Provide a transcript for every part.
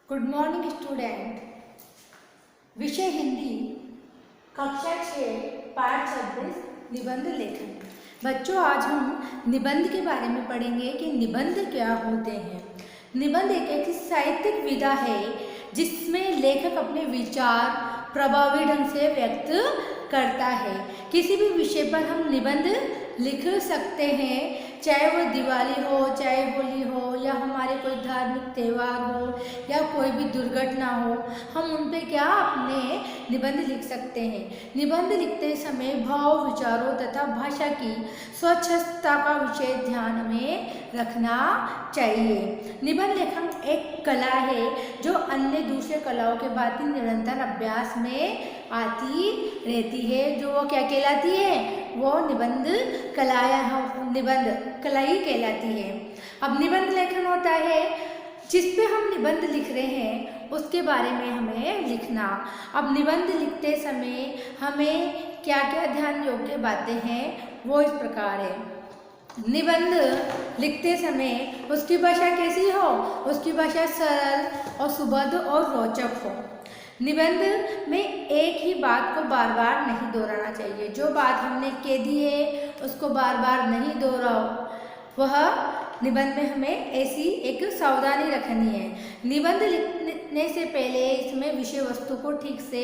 Good morning student. विषय हिंदी, कक्षा 6, पाठ 26, निबंध लेखन। बच्चों, आज हम निबंध के बारे में पढ़ेंगे कि निबंध क्या होते हैं। निबंध एक ऐसी साहित्यिक विधा है जिसमें लेखक अपने विचार प्रभावी ढंग से व्यक्त करता है। किसी भी विषय पर हम निबंध लिख सकते हैं, चाहे वो दिवाली हो, चाहे होली हो, या हमारे कोई धार्मिक त्यौहार हो, या कोई भी दुर्घटना हो, हम उन पे क्या अपने निबंध लिख सकते हैं। निबंध लिखते समय भाव, विचारों तथा भाषा की स्वच्छता का विशेष ध्यान में रखना चाहिए। निबंध लेखन एक कला है जो अन्य दूसरे कलाओं के बाद निरंतर अभ्यास में आती रहती है। जो वो क्या कहलाती है? वो निबंध कला या निबंध कला ही कहलाती है। अब निबंध लेखन होता है जिस पे हम निबंध लिख रहे हैं उसके बारे में हमें लिखना। अब निबंध लिखते समय हमें क्या क्या ध्यान योग्य बातें हैं वो इस प्रकार है। निबंध लिखते समय उसकी भाषा कैसी हो? उसकी भाषा सरल और सुबोध और रोचक हो। निबंध में एक ही बात को बार बार नहीं दोहराना चाहिए। जो बात हमने कह दी है उसको बार बार नहीं दोहराओ। वह निबंध में हमें ऐसी एक सावधानी रखनी है। निबंध लिखने से पहले इसमें विषय वस्तु को ठीक से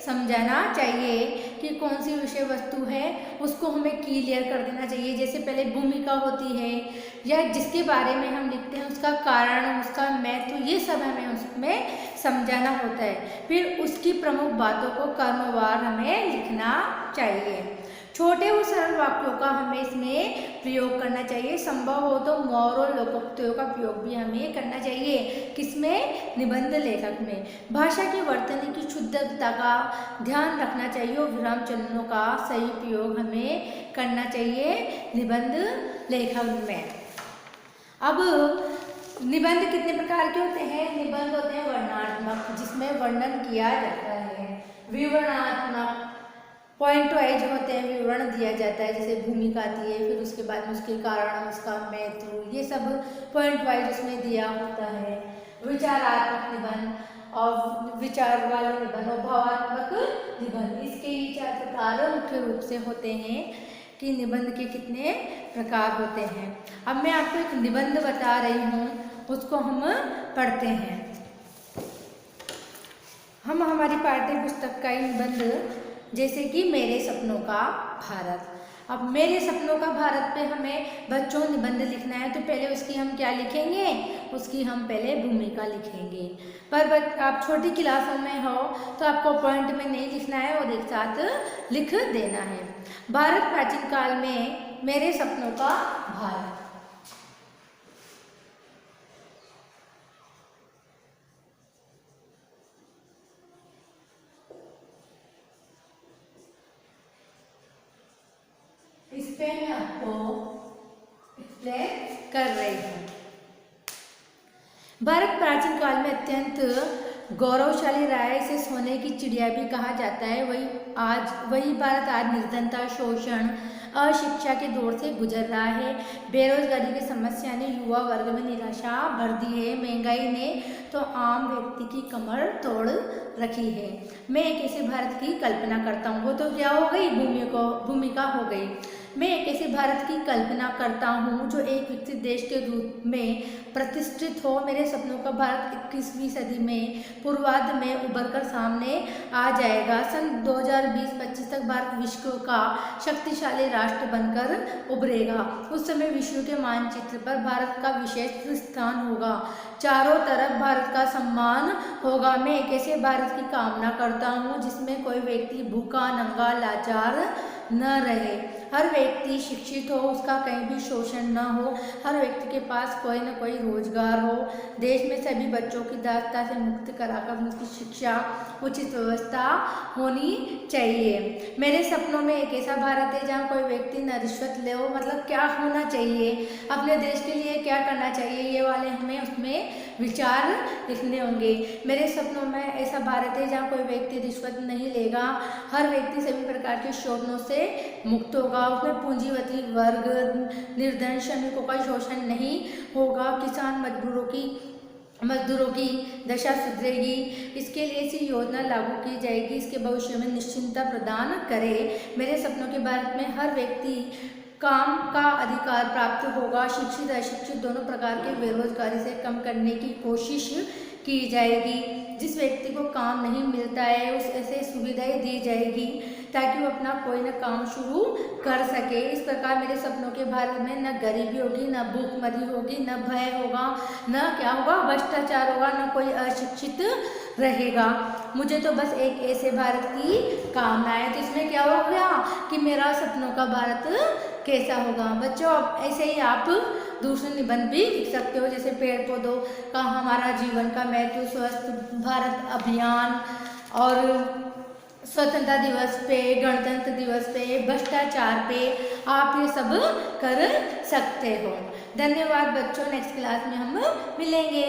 समझाना चाहिए कि कौन सी विषय वस्तु है, उसको हमें क्लियर कर देना चाहिए। जैसे पहले भूमिका होती है या जिसके बारे में हम लिखते हैं उसका कारण, उसका महत्व, ये सब हमें उसमें समझाना होता है। फिर उसकी प्रमुख बातों को क्रमवार हमें लिखना चाहिए। छोटे और सरल वाक्यों का हमें इसमें प्रयोग करना चाहिए। संभव हो तो मौर और लोकोक्तियों का प्रयोग भी हमें करना चाहिए। किसमें? निबंध लेखक में। भाषा की वर्तनी की शुद्धता का ध्यान रखना चाहिए और विराम चिन्हों का सही प्रयोग हमें करना चाहिए निबंध लेखन में। अब निबंध कितने प्रकार के होते हैं? निबंध होते हैं वर्णनात्मक, जिसमें वर्णन किया जाता है। विवरणात्मक, पॉइंट वाइज होते हैं, विवरण दिया जाता है। जैसे भूमिका आती है, फिर उसके बाद में उसके कारण, उसका महत्व, ये सब पॉइंट वाइज उसमें दिया होता है। विचारात्मक निबंध और विचार वाले निबंध और भावात्मक निबंध, इसके ही 4 प्रकार मुख्य रूप से होते हैं कि निबंध के कितने प्रकार होते हैं। अब मैं आपको एक निबंध बता रही हूँ, उसको हम पढ़ते हैं। हम हमारी पाठ्य पुस्तक का निबंध, जैसे कि मेरे सपनों का भारत। अब मेरे सपनों का भारत पे हमें बच्चों निबंध लिखना है, तो पहले उसकी हम क्या लिखेंगे? उसकी हम पहले भूमिका लिखेंगे। पर आप छोटी क्लासों में हो तो आपको पॉइंट में नहीं लिखना है और एक साथ लिख देना है। भारत प्राचीन काल में मेरे सपनों का भारत। इस पे मैं आपको एक्सप्लेन कर रही हूँ। भारत प्राचीन काल में अत्यंत गौरवशाली रहा है। इसे सोने की चिड़िया भी कहा जाता है। वही भारत आज निर्धनता, शोषण, अशिक्षा के दौर से गुजर रहा है। बेरोजगारी की समस्या ने युवा वर्ग में निराशा भर दी है। महंगाई ने तो आम व्यक्ति की कमर तोड़ रखी है। मैं एक ऐसे भारत की कल्पना करता हूँ। वो तो क्या हो गई? भूमिका हो गई। मैं एक ऐसे भारत की कल्पना करता हूँ जो एक विकसित देश के रूप में प्रतिष्ठित हो। मेरे सपनों का भारत 21वीं सदी में पूर्वार्ध में उभर कर सामने आ जाएगा। सन 2020-25 तक भारत विश्व का शक्तिशाली राष्ट्र बनकर उभरेगा। उस समय विश्व के मानचित्र पर भारत का विशेष स्थान होगा। चारों तरफ भारत का सम्मान होगा। मैं एक ऐसे भारत की कामना करता हूँ जिसमें कोई व्यक्ति भूखा, नंगा, लाचार न रहे। हर व्यक्ति शिक्षित हो, उसका कहीं भी शोषण न हो, हर व्यक्ति के पास कोई न कोई रोजगार हो। देश में सभी बच्चों की दारिद्रता से मुक्त कराकर उनकी शिक्षा, उचित व्यवस्था होनी चाहिए। मेरे सपनों में एक ऐसा भारत है जहाँ कोई व्यक्ति न रिश्वत ले हो। मतलब क्या होना चाहिए, अपने देश के लिए क्या करना चाहिए, ये वाले हमें उसमें विचार लिखने होंगे। मेरे सपनों में ऐसा भारत है जहाँ कोई व्यक्ति रिश्वत नहीं लेगा, हर व्यक्ति सभी प्रकार के शोषणों से मुक्त होगा। उसमें पूंजीपति वर्ग, निर्धन, श्रमिकों का शोषण नहीं होगा। किसान मजदूरों की मजदूरों की दशा सुधरेगी। इसके लिए ऐसी योजना लागू की जाएगी, इसके भविष्य में निश्चिंतता प्रदान करे। मेरे सपनों के भारत में हर व्यक्ति काम का अधिकार प्राप्त होगा। शिक्षित अशिक्षित दोनों प्रकार के बेरोजगारी से कम करने की कोशिश की जाएगी। जिस व्यक्ति को काम नहीं मिलता है उस ऐसे सुविधाएं दी जाएगी ताकि वो अपना कोई न काम शुरू कर सके। इस प्रकार मेरे सपनों के भारत में न गरीबी होगी, न भूखमरी होगी, न भय होगा, न क्या होगा भ्रष्टाचार होगा, न कोई अशिक्षित रहेगा। मुझे तो बस एक ऐसे भारत की कामना है। तो इसमें क्या हो गया कि मेरा सपनों का भारत कैसा होगा। बच्चों ऐसे ही आप दूसरे निबंध भी लिख सकते हो, जैसे पेड़ पौधों का हमारा जीवन का महत्व, स्वस्थ भारत अभियान और स्वतंत्रता दिवस पे, गणतंत्र दिवस पे, भ्रष्टाचार पे आप ये सब कर सकते हो। धन्यवाद बच्चों, नेक्स्ट क्लास में हम मिलेंगे।